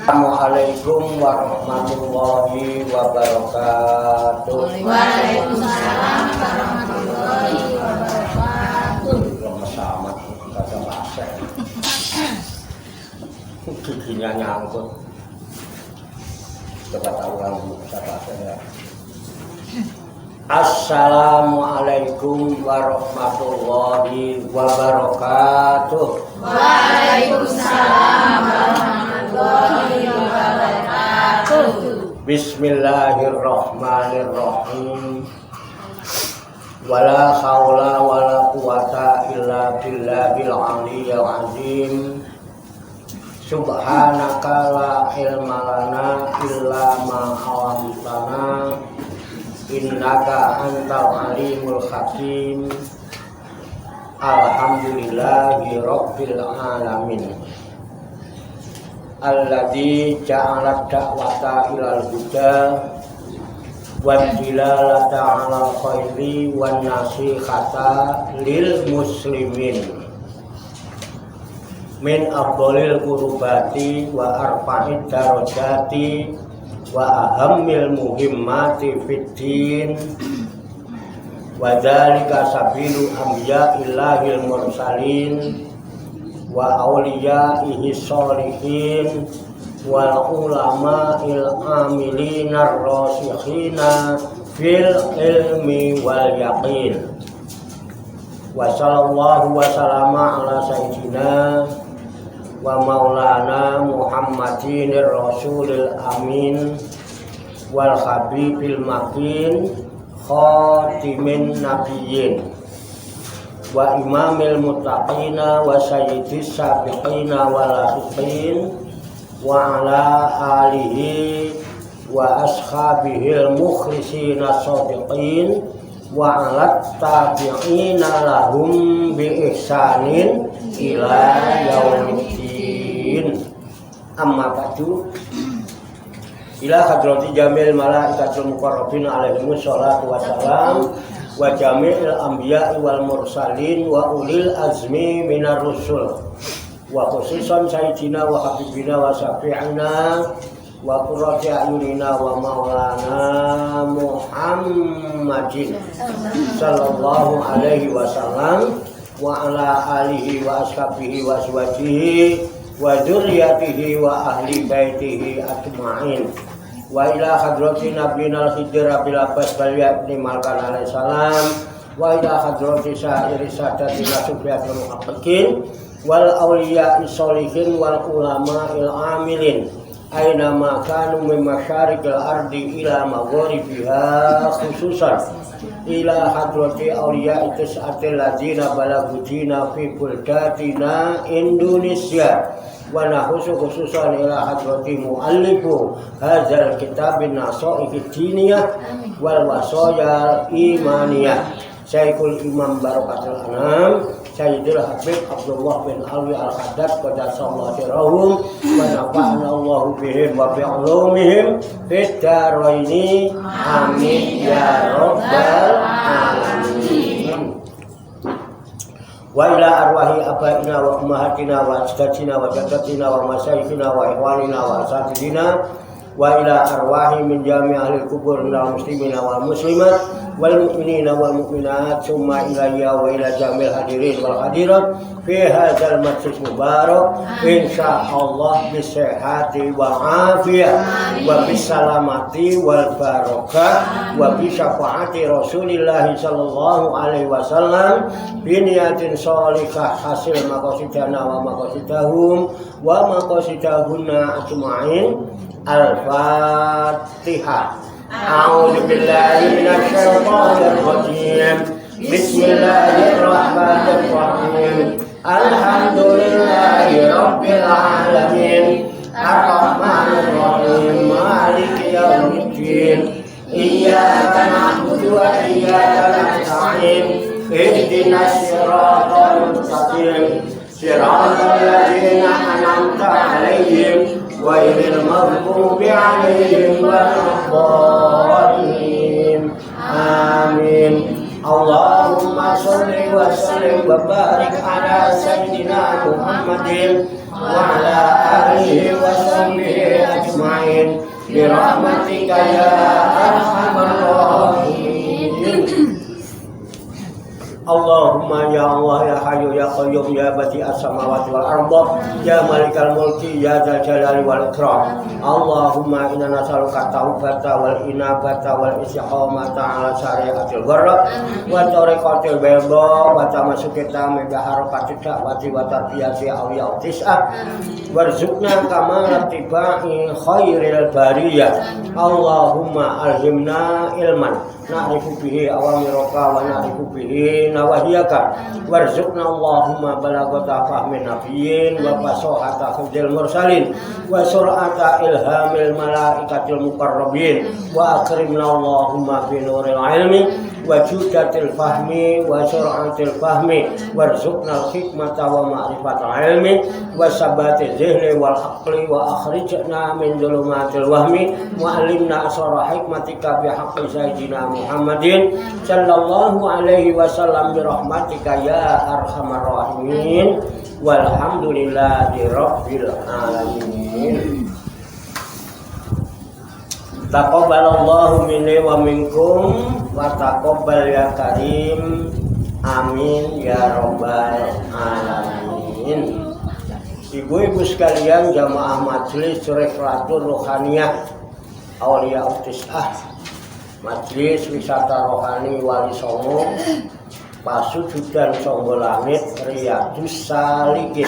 Assalamualaikum warahmatullahi wabarakatuh. Waalaikumsalam warahmatullahi wabarakatuh. Sama kata bahasa. Giginya nyangkut. Coba tahu lagi kata bahasa. Assalamualaikum warahmatullahi wabarakatuh. Waalaikumsalam warahmatullahi wabarakatuh. Bismillahirrahmanirrahim. Wala haula wala quwata illa billahil aliyyil azim. Subhanaka la ilma lana illa ma 'allamtana. Innaka antal alimul hakim. Alhamdulillahi rabbil alamin. Alladzi ja'ala da'wata ilal huda wa dilalata 'alal khairi wan nasihata lil muslimin min afdhalil qurbati wa arfa'id darajati wa ahammil muhimmati fid din wa dzalika sabilu anbiya'illahil mursalin wa awliyaihi sholihin wal ulama'il amilinar rasikhina fil ilmi wal yaqin. Wa sallallahu wa sallama ala sayyidina wa maulana Muhammadin rasulil amin wal habibil makin khatimin nabiyyin wa imamil muttaqina wa sayyidis sabiqina wal lahiqin wa ala alihi wa ashabihil mukhlisina shadiqin wa ala tabi'ina lahum bi ihsanin ila yaumiddin. Amma ba'du. Ila hadrati jamil malaikatul muqarrabin alaihimus sholatu wassalam wa jami'il anbiya'i wal mursalin wa ulil azmi minar rusul wa khususan sayyidina wa habibina wa syafi'ina wa qurrati a'yunina wa maulana Muhammadin sallallahu alaihi wasallam wa ala alihi wa ashabihi wa azwajihi wa dzurriyyatihi wa ahli baitihi ajma'in. Wa ila hadrati nabiyina al-khidr bil abbas baliyat limalkan alaihi salam wa ila hadrati sa'iri sadatina sufiyatul muhaqqiqin wal awliya'i sholihin wal ulama'il amilin aina ma kanu min masyariqil ardi ila magharibiha khususan ila hadrati awliya'i tis'atil ladzina balagu dina fi buldatina Indonesia wa nahusu khususan ila hadrati muallifu hadzal kitabin nasaihid diniyah wal wasaya imaniyah Syekhul Imam Barakatul Anam Sayyidul Habib Abdullah bin Alwi Al-Haddad qaddasallahu sirrahum wa nafa'ana Allahu bihim wa bi ulumihim fid dharaini amin ya rabbal alamin. Wa ila arwahi abaina wa ummahatina wa ajdadina wa jaddatina wa masyayikhina wa ikhwanina wa asatidina wa ila arwahi min jami' ahli kubur minal muslimina wal muslimat wal mu'minina wal mu'minat summa ilayya wa ila jamil hadirin wal hadirat fi hadzal majlis mubarak insyaallah bisihhati wa afiyah wa bisalamati wal barakah wa bi syafaati Rasulillah sallallahu alaihi wasallam bi niyatin shalihah hasil maqasidana wa maqasidahum wa maqasidahunna ajma'in. Al-Fatihah. A'udzu billahi minasyaitonir rajim. Bismillahirrahmanirrahim. Alhamdulillahi rabbil alamin. Ar-Rahmanir Rahim Maliki Yaumiddin Iyyaka na'budu wa iyyaka nasta'in Ihdinas siratal mustaqim Siratal ladzina an'amta 'alaihim ghairil maghdubi 'alaihim waladdallin. Amin. Allahumma sholli wa sallim wa barik ala sayyidina Muhammadin wa ala alihi wa sahbihi ajma'in bi rahmatika ya arhamar rahimin. Allahumma ya Allah ya Hayyu ya Qayyum ya Badi'as samawati wal ardh ya Malikal mulki ya Dzal jalali wal ikram. Allahumma inna nas'aluka taubata wal inabata wal istiqamata ala syariatil gharra wa tariqatil bayda wa tamasukita mega harakati da'wati wa tarbiyati awliya tis'ah warzuqna kamalat tibai khairil bariyah. Allahumma alhimna ilman na'rifu bihi awamiraka wa na'rifu bihi nawahiyaka warzuqna Allahumma balagata fahmin nabiyyin wa fasahata hifdzil mursalin wa sur'ata ilhamil malaikatil muqarrabin wa akrimna Allahumma bi nuril ilmi wa judatil fahmi wa sur'atil fahmi warzuqna al-hikmata wa ma'rifatal ilmi wa sabati zihni wal aqli wa akhrijna min dhulumatil wahmi wa alimna asrar hikmatika bi haqqi sayyidina Muhammadin sallallahu alaihi wasallam bi rahmatika ya arhamar rahimin walhamdulillahi rabbil alamin. Taqabbalallahu minni wa minkum wa taqabbal ya karim. Amin ya rabbal alamin. Ibu-ibu sekalian jamaah majelis Riflatul Rohaniyah Aulia Tis'ah, Majelis Wisata Rohani Wali Songo Pasujudan Songo Langit Riyadus Salikin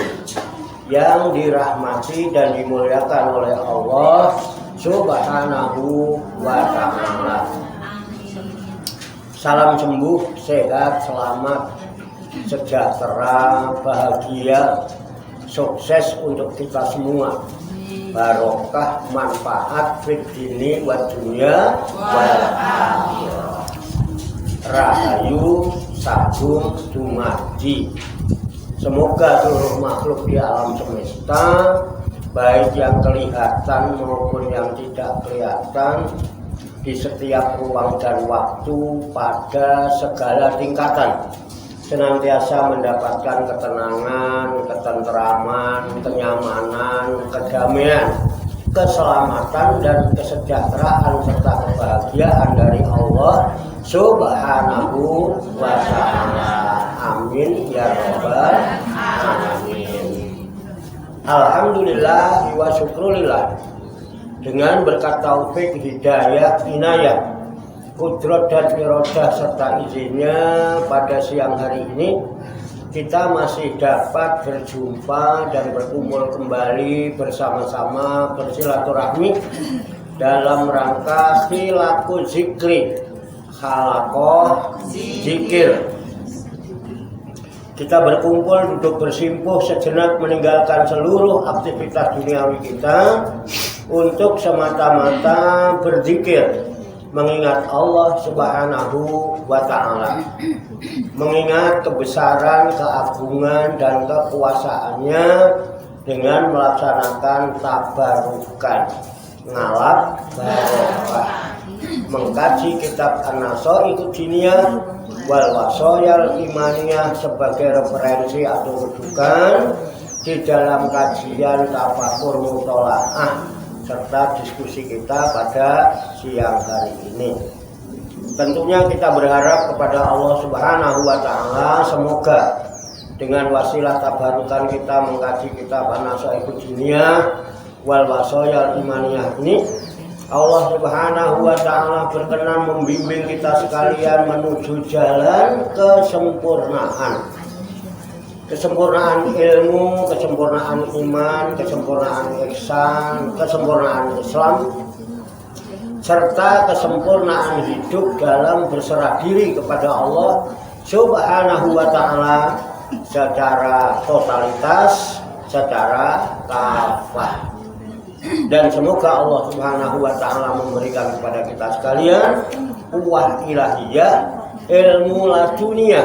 yang dirahmati dan dimuliakan oleh Allah Subhanahu wa ta'ala. Salam sembuh, sehat, selamat, sejahtera, bahagia, sukses untuk kita semua. Barokah, manfaat fid dini wa dunya wal akhirah. Rahayu sagung dumadi. Semoga seluruh makhluk di alam semesta, baik yang kelihatan maupun yang tidak kelihatan, di setiap ruang dan waktu pada segala tingkatan, senantiasa mendapatkan ketenangan, ketenteraman, kenyamanan, kedamaian, keselamatan dan kesejahteraan serta kebahagiaan dari Allah Subhanahu wa ta'ala. Amin ya rabbal alamin. Alhamdulillah wa syukrulillah. Dengan berkat taufik, hidayah, inayah, kudrat dan irodah serta izinnya, pada siang hari ini kita masih dapat berjumpa dan berkumpul kembali bersama-sama bersilaturahmi dalam rangka khilaqu zikri, khalaqah zikir. Kita berkumpul duduk bersimpuh sejenak meninggalkan seluruh aktivitas duniawi kita untuk semata-mata berzikir, mengingat Allah Subhanahu wa ta'ala, mengingat kebesaran, keagungan dan kekuasaannya dengan melaksanakan tabarukan, ngalap barokah, mengkaji kitab An-Nasai'ud Diniyah wal Wasoyal Imaniyah sebagai referensi atau rujukan di dalam kajian tafakur mutolaah serta diskusi kita pada siang hari ini. Tentunya kita berharap kepada Allah Subhanahu wa ta'ala, semoga dengan wasilah tabarukan kita mengkaji kitab An-Nasai'ud Diniyah wal Wasoyal Imaniyah ini, Allah Subhanahu wa ta'ala berkenan membimbing kita sekalian menuju jalan kesempurnaan. Kesempurnaan ilmu, kesempurnaan iman, kesempurnaan ihsan, kesempurnaan Islam, serta kesempurnaan hidup dalam berserah diri kepada Allah Subhanahu wa ta'ala secara totalitas, secara kafah. Dan semoga Allah Subhanahu wa taala memberikan kepada kita sekalian quwwah ilahiyah, ilmu ladunia,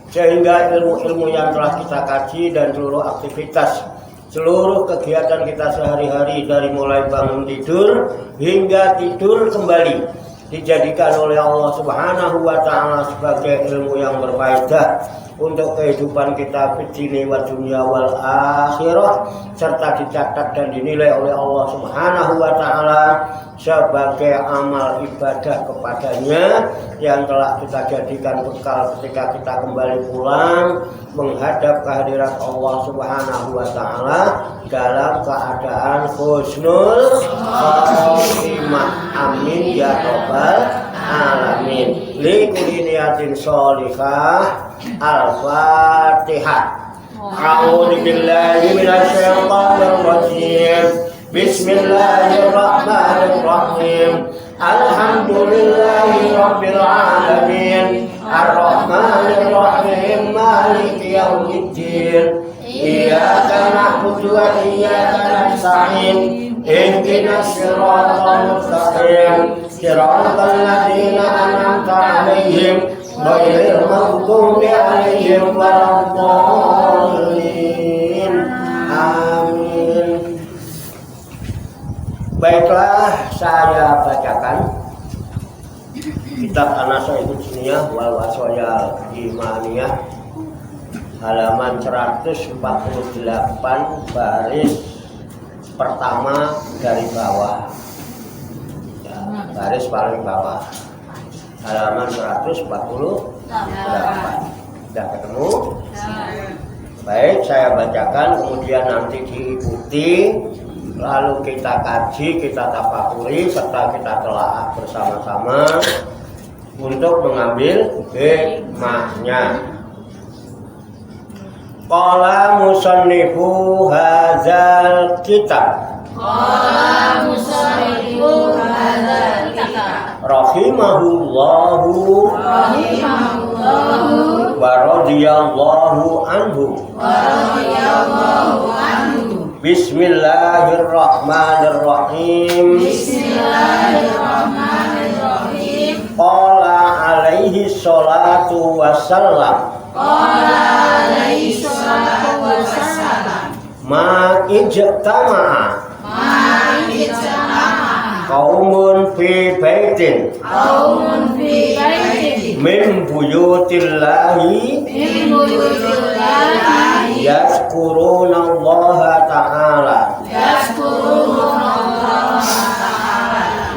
sehingga ilmu-ilmu yang telah kita kaji dan seluruh aktivitas, seluruh kegiatan kita sehari-hari dari mulai bangun tidur hingga tidur kembali dijadikan oleh Allah Subhanahu wa taala sebagai ilmu yang berfaedah untuk kehidupan kita fid dini wa dunya wal akhirah, serta dicatat dan dinilai oleh Allah Subhanahu wa taala sebagai amal ibadah kepadanya yang telah kita jadikan bekal ketika kita kembali pulang menghadap kehadirat Allah Subhanahu wa taala dalam keadaan husnul khotimah. Amin ya rabbal alamin. Li kulli niyatin sholihah. Al-Fatihah. A'udzu billahi minasy syaithanir rajim. Bismillahirrahmanirrahim. Alhamdulillahi rabbil alamin. Ar-Rahmanir Rahim. Maliki yaumiddin. Iyyaka na'budu wa iyyaka nasta'in. Ihdinas siratal mustaqim. Siratal ladzina an'amta 'alaihim ghairil maghdubi 'alaihim waladdallin. Amin. Baiklah, saya bacakan kitab An-Nasha'ihud Diniyah wal Wasaya Imaniyah halaman 148 baris pertama dari bawah, ya, baris paling bawah, halaman 148. Sudah ketemu? Baik, saya bacakan, kemudian nanti diikuti, lalu kita kaji, kita tafakuri, serta kita telaah bersama-sama untuk mengambil hikmahnya. Qala musannifu hadzal kitab. Qala musannifu hadzal kitab. Rahimahullahu wa radhiyallahu anhu. Bismillahirrahmanirrahim. Qala alaihi sholatu wassalam. Ma ijtama'a qaumun fi baitin min buyutillahi yazkuruna Allah ta'ala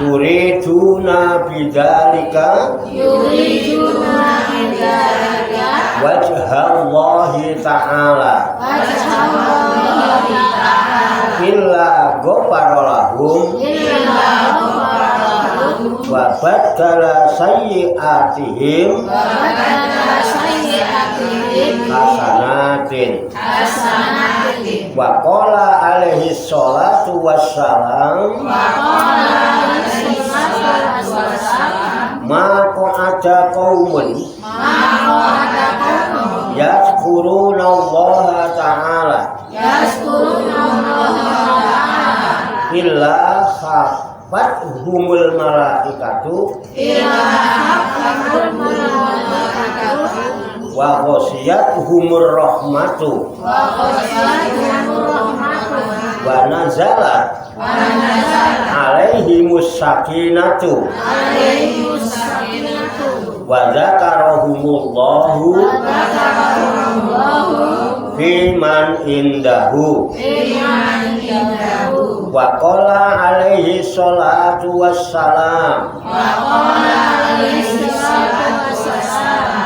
yuriduna bidzalika wajhallahi ta'ala illa ghafaralahum wa baddala sayyi'atihim hasanatin. Wa qala alaihi sholatu wassalam ma qa'ada qaumun yazkuruna Allah ta'ala illa khafathumul malaikatu wa ghasiyatuhumur rahmatu wa nazalat alaihimus sakinatu wa dzakarahumullahu fiman indahu. Wa qala alaihi sholatu wassalam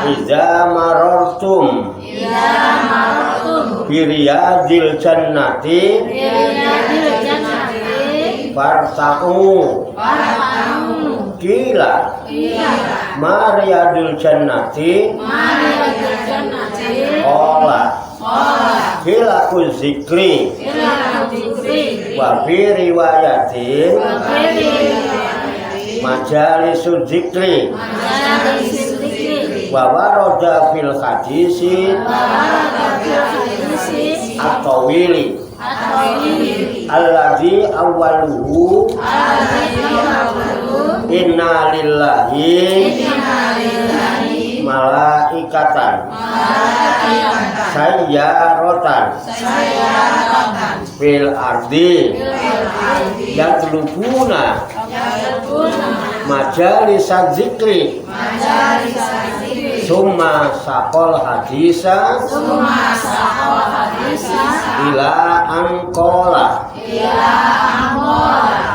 idza marartum biriyadil jannati farta'u kila mariyadil jannati qala kila kul zikri wa fi riwayatin majalisul zikri waroda fil hadisi at-tawili alladzi awwaluhu inna lillahi malaikatan sayyaratan fil ardi yatlubuna majalis zikri summa saqal hadisa ila anqala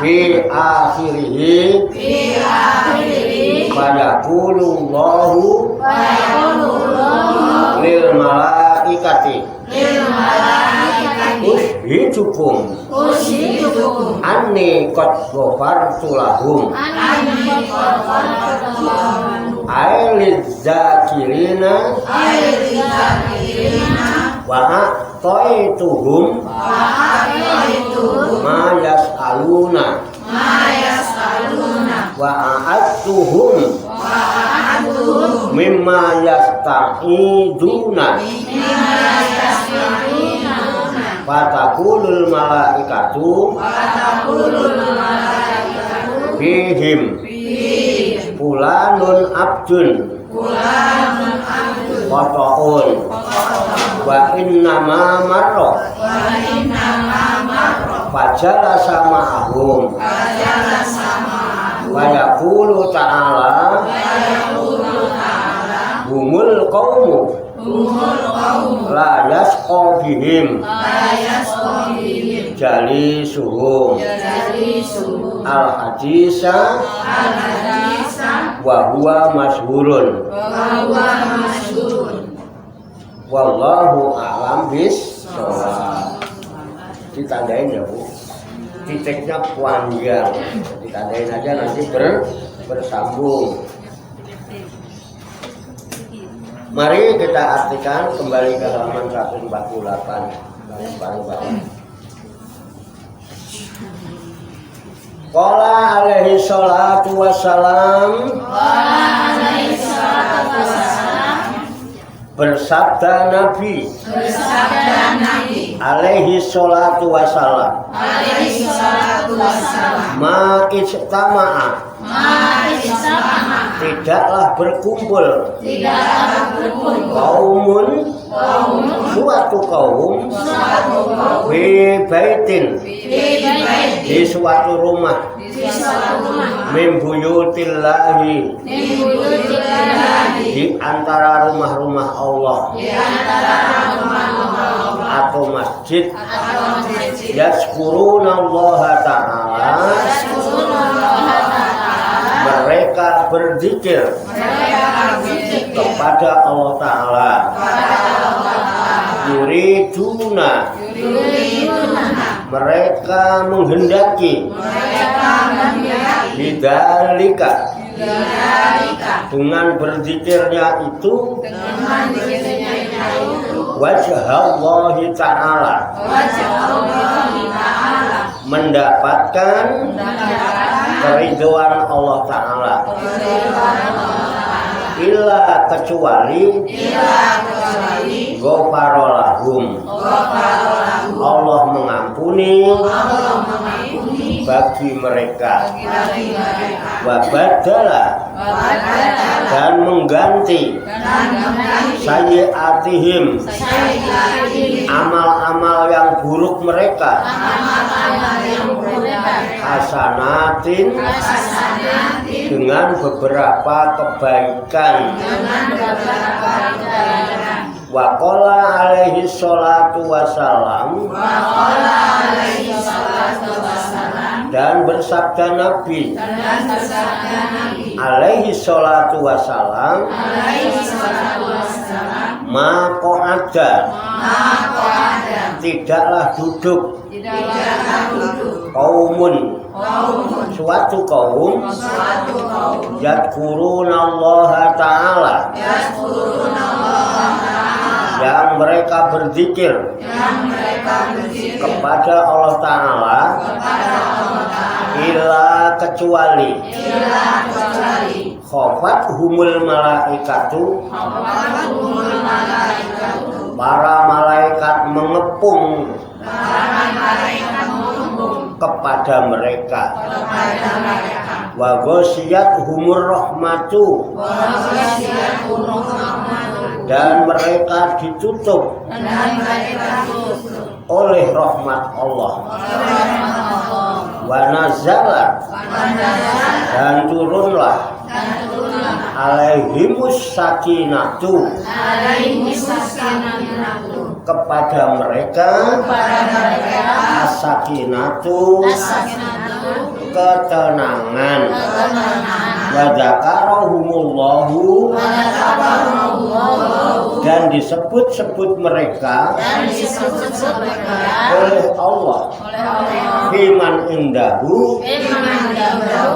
fi akhirih fayaqulullahu lil malaikati ushidukum anni qad ghafartu lahum ailiz zakirina wa a'taituhum ma yas'aluna wa a'atuhum mimma yasta'iduna fataqulul malaikatu fihim fulanun abdun qata'un wa innama marra fajalasa ma'ahum wa yaqulu ta'ala humul qaumu la yasqa bihim jalisuhum al hadisa wa huwa masyhurun wallahu a'lam bis-shawab. Ditandain ya Bu, titiknya panjang, ditandain aja nanti bersambung. Mari kita artikan kembali ke halaman 148 paling bawah. Qala alaihi salatu wassalam, bersabda Nabi alaihi salatu wassalam, ma ijtama'a tidaklah berkumpul kaumun suatu kaum fi baitin di suatu rumah min buyutillahi di antara rumah-rumah Allah atau masjid yazkurunallaha ta'ala mereka berzikir kepada Allah Ta'ala yuriduna mereka menghendaki bidzalika dengan berzikirnya itu wajhallahi ta'ala mendapatkan keridhaan Allah Ta'ala illa kecuali ghafaralahum Allah mengampuni bagi mereka wa badala dan mengganti sayyi'atihim amal-amal yang buruk mereka hasanatin dengan beberapa kebaikan. Wa qala alaihi salatu wassalam, dan bersabda Nabi alaihi salatu wassalam, ma qa'ada tidaklah duduk kaumun suatu kaum yadkurunallaha ta'ala yang mereka berzikir kepada Allah Ta'ala illa kecuali khofat humul malaikatu, para malaikat mengepung kepada mereka. Wa ghasyiyat humur rahmatu, dan mereka ditutup oleh rahmat Allah. Wa nazala, dan turunlah alaihimus sakinatu, kepada mereka as-sakinatu, ketenangan. Wa dzakarahumullahu, dan disebut-sebut mereka oleh Allah fiman indahu,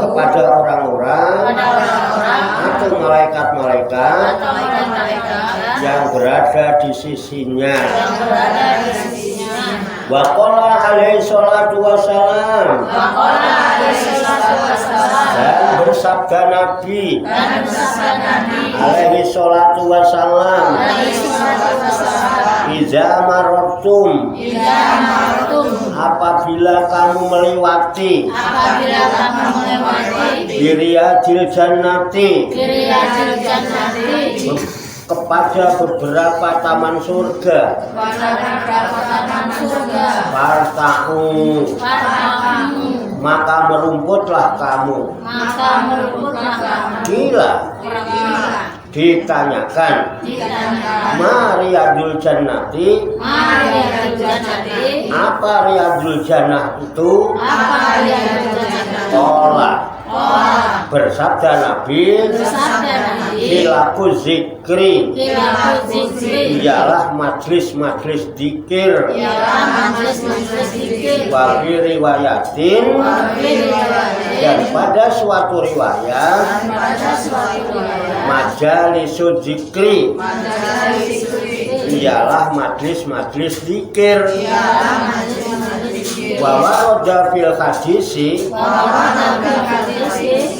kepada orang-orang atau malaikat-malaikat yang berada di sisinya. Wa qala alaihi salatu wassalam, dan bersabda Nabi alaihi salatu wassalam, iza marartum, apabila kamu melewati biriyadil jannati, kepada beberapa taman surga, farta'u, maka merumputlah kamu. Gila, ditanyakan, Mariyadul jannati, apa riyadul jannah itu? Qala, bersabda Nabi, hilaku zikri, ialah majlis-majlis dzikir. Wa fi riwayatin, dan pada suatu riwayat, majalisud dzikri, ialah majlis-majlis dzikir. Wa warada fil hadisi,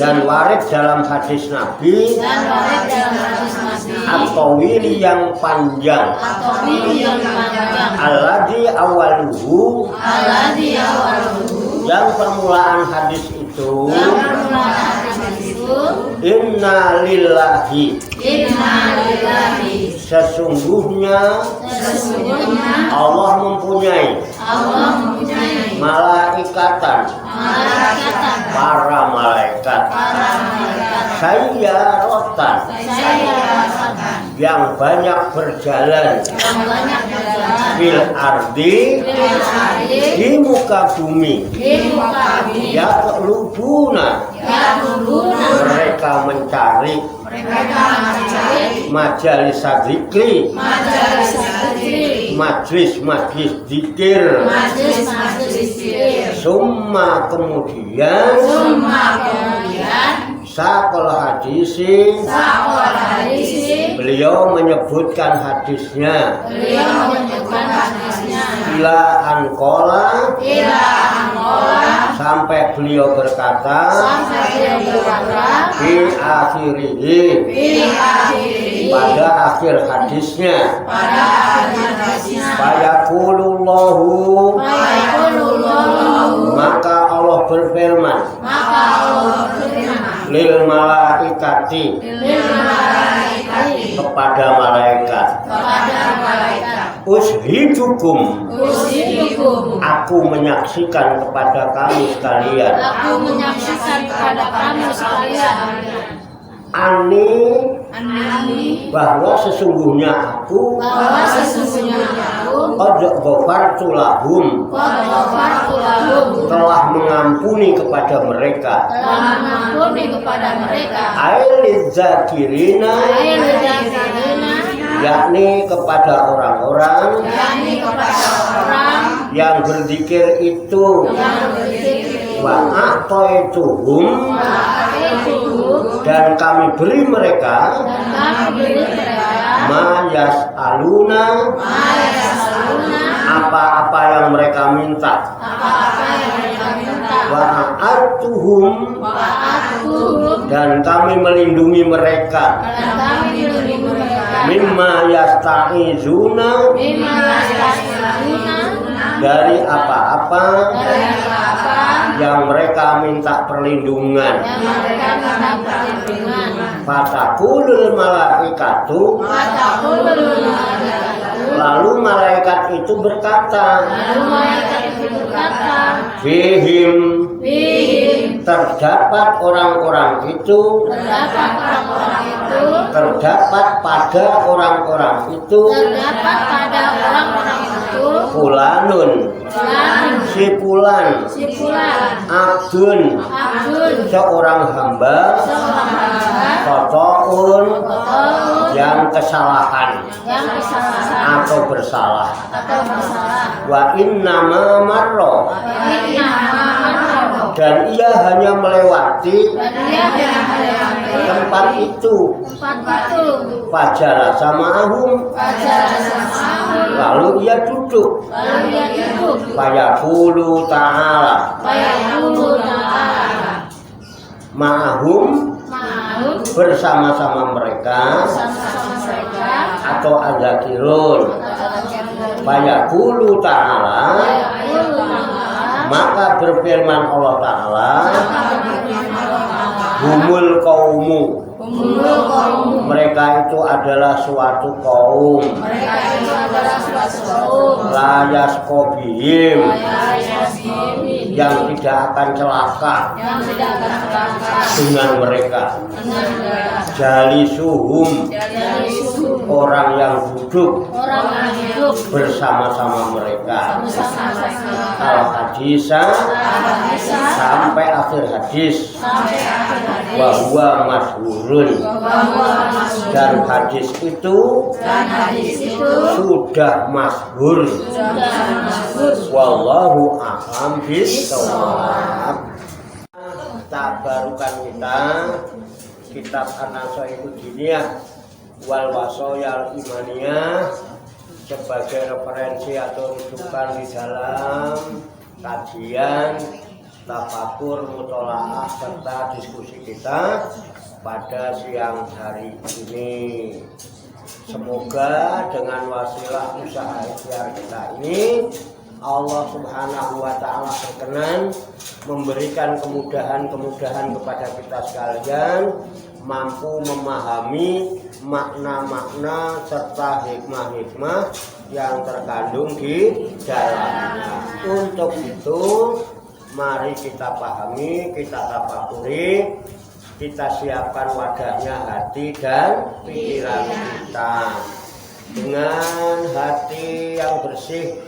dan warid dalam hadis Nabi, at-tawili, yang panjang, alladhi awaluhu, yang permulaan hadis itu, inna lillahi, sesungguhnya Allah mempunyai malaikatan, para malaikat, sayyaratan, yang banyak berjalan, fil ardi, di muka bumi, yatlubuna, mereka mencari, majalis dzikri, majlis-majlis dzikir. Summa, kemudian, Saqal hadisi, beliau menyebutkan hadisnya, ila anqala, sampai beliau berkata, di akhirihi, pada akhir hadisnya, fayaqulullahu, maka Allah berfirman, lil malaikati, kepada malaikat, ushidukum, aku menyaksikan kepada kamu sekalian, ani, bahwa sesungguhnya aku, qad ghafartu lahum, telah mengampuni kepada mereka, ailiz zakirina, yakni kepada orang-orang yang berzikir itu, wa a'taituhum, dan kami beri mereka, ma yas'aluna, apa-apa yang mereka minta, wa wa'atuhum wa'atuhum dan kami melindungi mereka dan kami melindungi mereka mimma yasta'izuna mimma yasta'izuna dari apa-apa dari apa yang mereka minta perlindungan. yang mereka minta perlindungan. Fataqulul malaikatu Fataqulul malaikatu lalu malaikat itu berkata lalu malaikat itu berkata fihim Fihim terdapat orang-orang itu terdapat orang-orang itu terdapat pada orang-orang itu terdapat pada orang-orang itu fulanun fulan si fulan si fulan abdun abdun seorang hamba seorang hamba kotoun kotor yang kesalahan yang kesalahan atau bersalah atau bersalah wa innama marro inna ma'amaro dan ia hanya melewati dan dia hanya melewati tempat itu tempat itu fajar sama ahum fajar sama lalu ia duduk lalu dia duduk fayaqulu ta'ala fayaqulu ta'ala ma'ahum ma'ahum bersama-sama mereka sama-sama mereka atau azakirun atau fayaqulu ta'ala fayaqulu ta'ala maka berfirman Allah Ta'ala humul kaumu Umul kaum mereka itu adalah suatu kaum mereka itu adalah suatu kaum layas kobihim Yasmin yang tidak akan celaka yang tidak akan celaka dengan mereka dengan mereka jali suhum dari suhu orang yang duduk orang yang hidup bersama-sama mereka bersama mereka al-hadisah bisa sampai akhir hadis sampai akhir hadis bahwa masyhurun bahwa masuk dan hadis itu dan hadis itu sudah masyhur sudah masuk wallahu a'lam bishawab. Tabarukan kita kitab An-Nashai'ud Diniyah wal Wasoyal Imaniyah sebagai referensi atau rujukan di dalam kajian, tafakur, mutolaah serta diskusi kita pada siang hari ini. Semoga dengan wasilah usaha ikhtiar kita ini Allah Subhanahu wa Ta'ala berkenan memberikan kemudahan-kemudahan kepada kita sekalian, mampu memahami makna-makna serta hikmah-hikmah yang terkandung di dalamnya. Untuk itu mari kita pahami, kita tafakuri, kita siapkan wadahnya hati dan pikiran kita dengan hati yang bersih,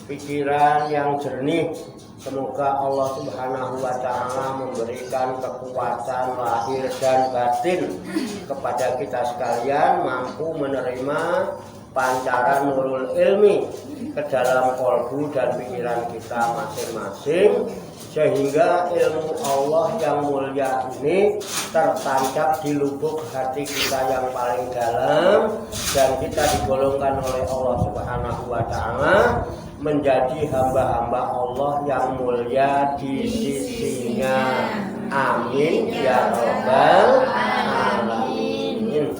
pikiran yang jernih. Semoga Allah Subhanahu wa Ta'ala memberikan kekuatan lahir dan batin kepada kita sekalian, mampu menerima pancaran nurul ilmi ke dalam kolbu dan pikiran kita masing-masing, sehingga ilmu Allah yang mulia ini tertancap di lubuk hati kita yang paling dalam, dan kita digolongkan oleh Allah Subhanahu wa Ta'ala menjadi hamba-hamba Allah yang mulia di sisinya. Amin ya rabbal alamin.